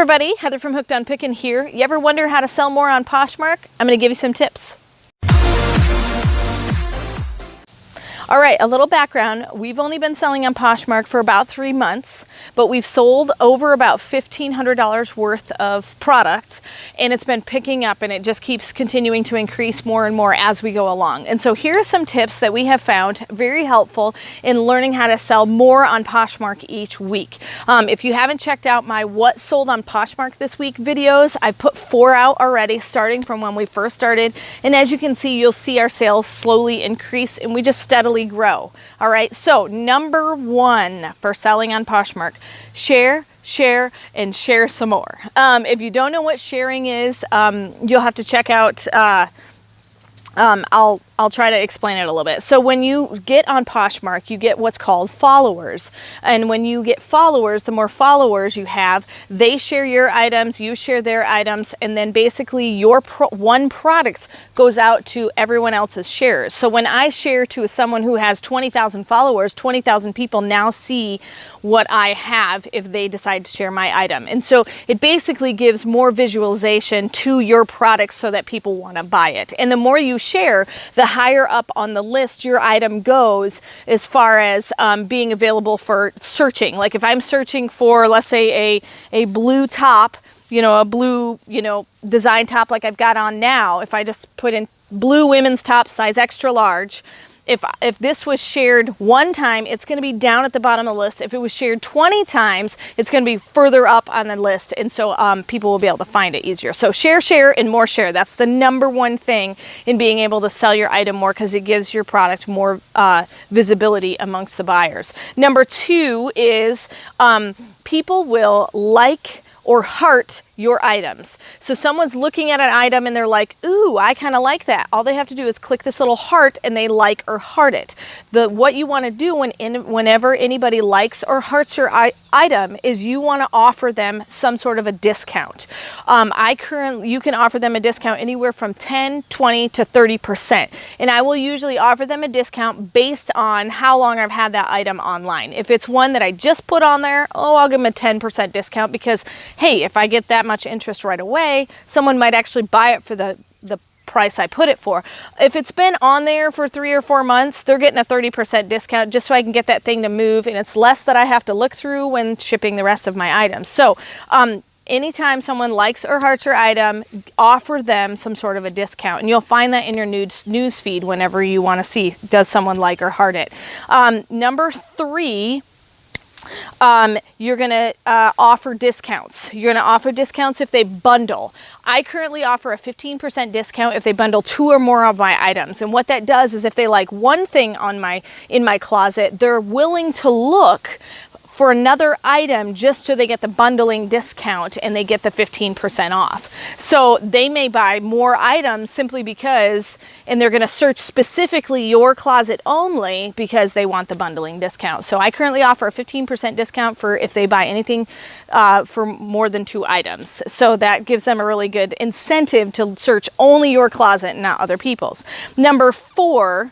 everybody, Heather from Hooked on Pickin here. You ever wonder how to sell more on Poshmark? I'm going to give you some tips. All right, a little background. We've only been selling on Poshmark for about 3 months, but we've sold over about $1,500 worth of product, and it's been picking up, and it just keeps continuing to increase more and more as we go along. And so here are some tips that we have found very helpful in learning how to sell more on Poshmark each week. If you haven't checked out my What Sold on Poshmark This Week videos, I've put 4 out already, starting from when we first started. And as you can see, you'll see our sales slowly increase, and we just steadily grow. All right, so number 1 for selling on Poshmark: share, and share some more. If you don't know what sharing is, you'll have to check out I'll try to explain it a little bit. So when you get on Poshmark, you get what's called followers. And when you get followers, the more followers you have, they share your items, you share their items, and then basically your one product goes out to everyone else's shares. So when I share to someone who has 20,000 followers, 20,000 people now see what I have if they decide to share my item. And so it basically gives more visualization to your product so that people want to buy it. And the more you share, the higher up on the list your item goes as far as being available for searching. Like if I'm searching for, let's say, a blue top, a blue, design top like I've got on now, if I just put in blue women's top, size extra large, if this was shared 1 time, it's going to be down at the bottom of the list. If it was shared 20 times, it's going to be further up on the list. And so people will be able to find it easier. So share, and more share. That's the number 1 thing in being able to sell your item more, because it gives your product more visibility amongst the buyers. Number 2 is people will like or heart your items. So someone's looking at an item and they're like, ooh, I kind of like that. All they have to do is click this little heart and they like or heart it. What you want to do whenever anybody likes or hearts your item is you want to offer them some sort of a discount. You can offer them a discount anywhere from 10, 20 to 30%. And I will usually offer them a discount based on how long I've had that item online. If it's one that I just put on there, I'll give them a 10% discount, because hey, if I get that much interest right away, someone might actually buy it for the price I put it for. If it's been on there for 3 or 4 months, they're getting a 30% discount just so I can get that thing to move, and it's less that I have to look through when shipping the rest of my items. So anytime someone likes or hearts your item, offer them some sort of a discount, and you'll find that in your news feed whenever you want to see, does someone like or heart it. Number 3, you're going to offer discounts. You're going to offer discounts if they bundle. I currently offer a 15% discount if they bundle 2 or more of my items. And what that does is if they like one thing in my closet, they're willing to look for another item just so they get the bundling discount and they get the 15% off. So they may buy more items simply because, and they're going to search specifically your closet only because they want the bundling discount. So I currently offer a 15% discount for if they buy anything for more than 2 items. So that gives them a really good incentive to search only your closet and not other people's. Number 4,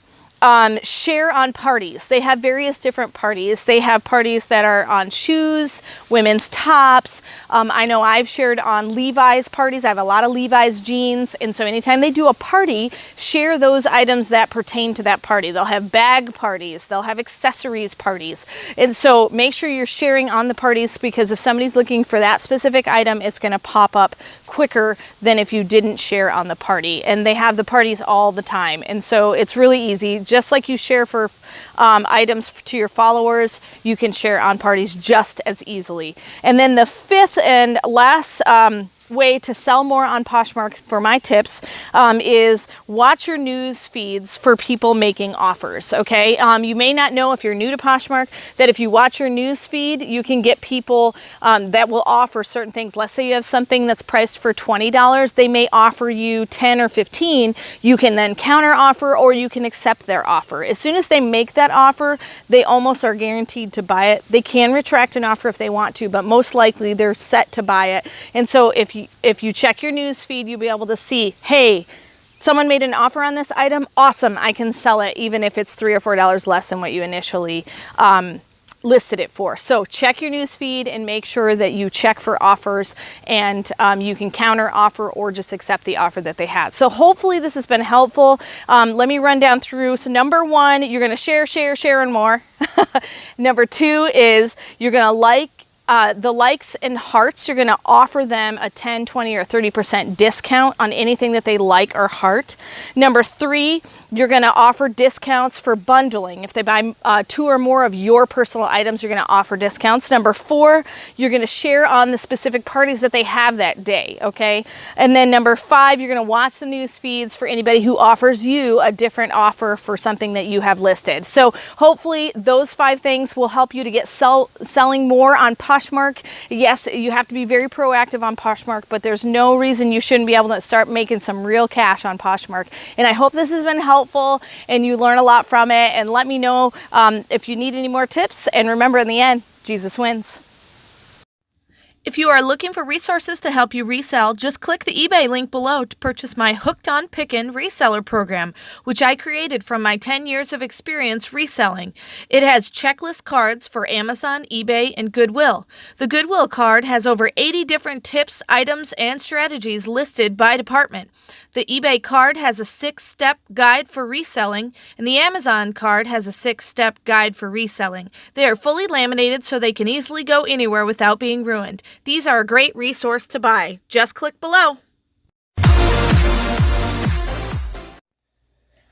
share on parties. They have various different parties. They have parties that are on shoes, women's tops. I know I've shared on Levi's parties. I have a lot of Levi's jeans. And so anytime they do a party, share those items that pertain to that party. They'll have bag parties. They'll have accessories parties. And so make sure you're sharing on the parties, because if somebody's looking for that specific item, it's going to pop up quicker than if you didn't share on the party. And they have the parties all the time. And so it's really easy. Just like you share for items to your followers, you can share on parties just as easily. And then the 5th and last way to sell more on Poshmark for my tips is watch your news feeds for people making offers. Okay, you may not know, if you're new to Poshmark, that if you watch your news feed, you can get people that will offer certain things. Let's say you have something that's priced for $20, they may offer you 10 or 15. You can then counter offer, or you can accept their offer. As soon as they make that offer, they almost are guaranteed to buy it. They can retract an offer if they want to, but most likely they're set to buy it. And so if you check your news feed, you'll be able to see, hey, someone made an offer on this item. Awesome, I can sell it even if it's $3 or $4 less than what you initially listed it for. So check your news feed and make sure that you check for offers, and you can counter offer or just accept the offer that they had. So hopefully this has been helpful. Let me run down through. So number one, you're going to share, and more. Number two is you're going to like the likes and hearts. You're going to offer them a 10, 20, or 30% discount on anything that they like or heart. Number three, you're going to offer discounts for bundling. If they buy 2 or more of your personal items, you're going to offer discounts. Number four, you're going to share on the specific parties that they have that day, okay? And then number five, you're going to watch the news feeds for anybody who offers you a different offer for something that you have listed. So hopefully those 5 things will help you to get selling more on Poshmark. Yes, you have to be very proactive on Poshmark, but there's no reason you shouldn't be able to start making some real cash on Poshmark. And I hope this has been helpful and you learn a lot from it. And let me know if you need any more tips. And remember, in the end, Jesus wins. If you are looking for resources to help you resell, just click the eBay link below to purchase my Hooked on Pickin Reseller program, which I created from my 10 years of experience reselling. It has checklist cards for Amazon, eBay, and Goodwill. The Goodwill card has over 80 different tips, items, and strategies listed by department. The eBay card has a 6-step guide for reselling, and the Amazon card has a 6-step guide for reselling. They are fully laminated so they can easily go anywhere without being ruined. These are a great resource to buy. Just click below.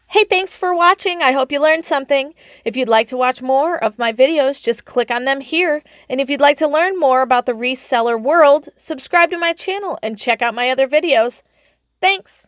Hey, thanks for watching. I hope you learned something. If you'd like to watch more of my videos, just click on them here. And if you'd like to learn more about the reseller world, subscribe to my channel and check out my other videos. Thanks.